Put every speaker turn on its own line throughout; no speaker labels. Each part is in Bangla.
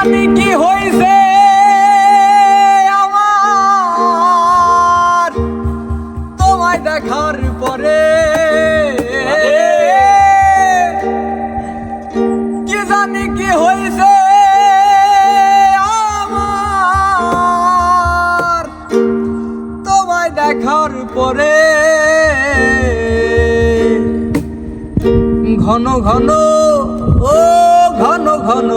জানি কি হইছে আমার তোমায় দেখার পরে, কি জানি কি হইছে আমার তোমায় দেখার পরে। ঘন ঘন ও ঘন ঘন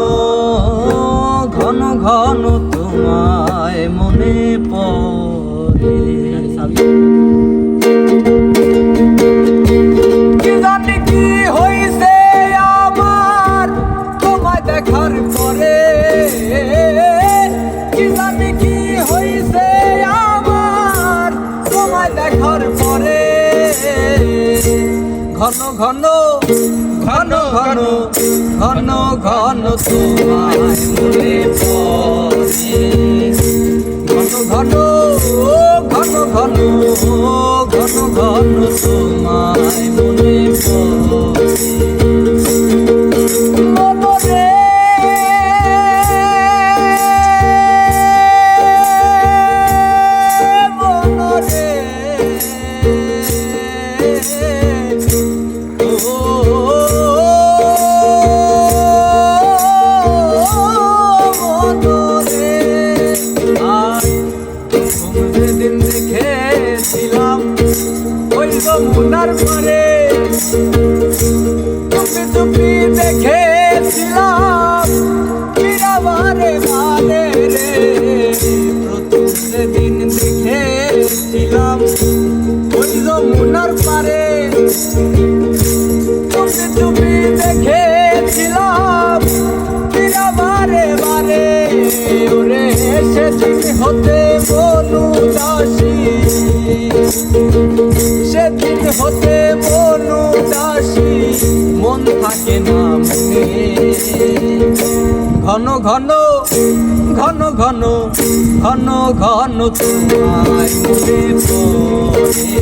ঘন ঘন তোমায় মনে পড়ে। কি জানি কি হইছে আমার তোমায় দেখার পরে, কি জানি কি হইছে আমার তোমায় দেখার পরে। ঘন ঘন ঘন ঘন ঘন ঘন তোমায় মনে পড়ে। ঘন ঘন ঘন ঘন ঘন ঘন তোমায় মনে পড়ে। যমুনার পরে চুপি চুপি দেখেছিলাম বারে বারে রে। প্রথম সেদিন দেখেছিলাম ওই যমুনার পারে, চুপি চুপি দেখেছিলাম বারে বারে। ওরে সেদিন হতে বনু দাসী, সেদিন হতে বনু দাসী মন থাকে না মনে। ঘন ঘন ঘন ঘন ঘন ঘন তোমায় মনে পড়ে।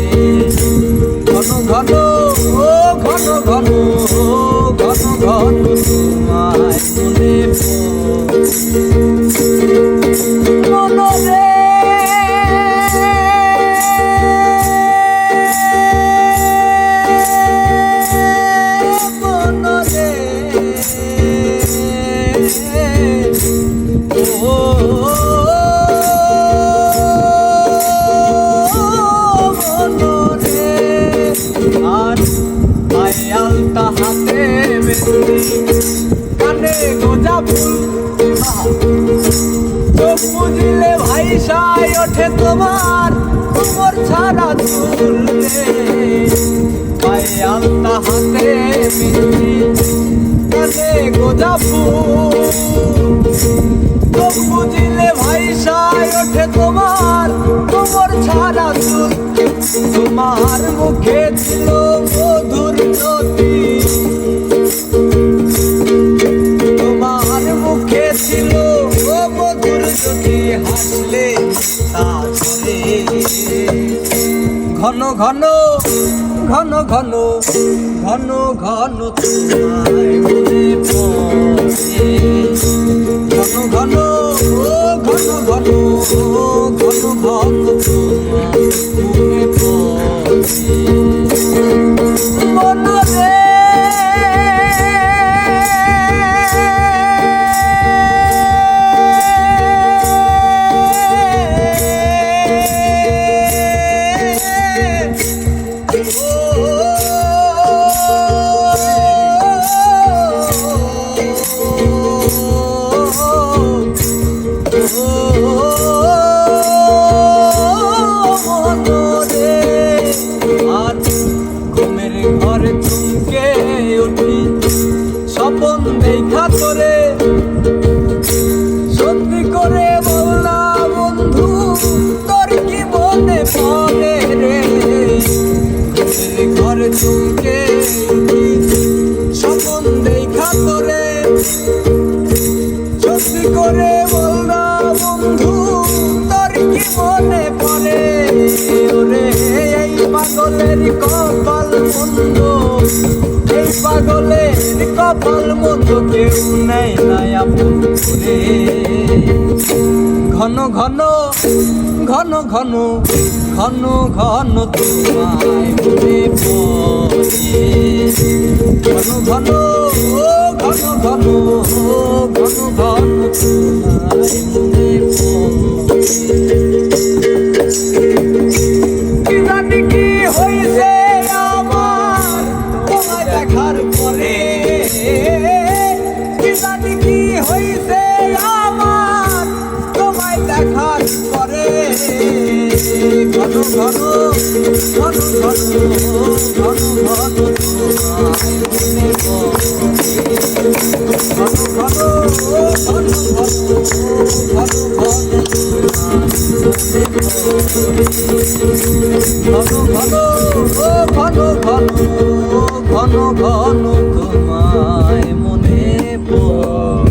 ঘন ঘন ও ঘন ঘন ঘন ঘন তোমায় মনে পড়ে। হাতে মেহেন্দি কানে গোজা ফুল, চোখ বুঝলে ভাইসায় ওঠে তোমার কোমর ছাড়া চুল রে। পায়ে আলতা হাতে মেহেন্দি কানে গোজা ফুল, চোখ বুঝলে ভাইসায় ওঠে তোমার কোমর ছাড়া চুল। তোমার মুখে ছিল মধুর জ্যোতি, তোমার মুখে ছিল ও মধুর জ্যোতি, হাসলে তা চলে। ঘন ঘন ঘন ঘন ঘন ঘন তোমায় মনে পড়ে। ঘন ঘন ও ঘন ঘন ঘন ঘন তোমায় মনে পড়ে। মনে ঘরে চুমকে উঠি স্বপন দেখা তোরে, সত্যি করে বল না বন্ধু তোর কি মনে পড়ে রে। ঘরে চুমকে উঠি স্বপন দেখা তোরে, সত্যি করে বল না বন্ধু তোর কি মনে পড়ে। ওরে এই পাগলের কপাল মন্দ, এই পাগলের কপাল মন্দ। মতো কেউ নেয় না আপন করে। ঘন ঘন ঘন ঘন ঘন ঘন তোমায় মনে পড়ে। ঘন ঘন ঘন ঘন ঘন ঘন তোমায় মনে পড়ে। কি জানি কি হয়েছে আমার তোমায় দেখার পরে, কি জানি কি হয়েছে আমার তোমায় দেখার পরে। ঘন ঘন ঘন ঘন ঘন ঘন তোমায় মনে পড়ে। ঘন ঘন ঘন ঘন ঘন ঘন ঘন ঘন তোমায় মনে পড়ে।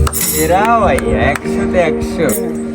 এরা ভাই 100-তে 100।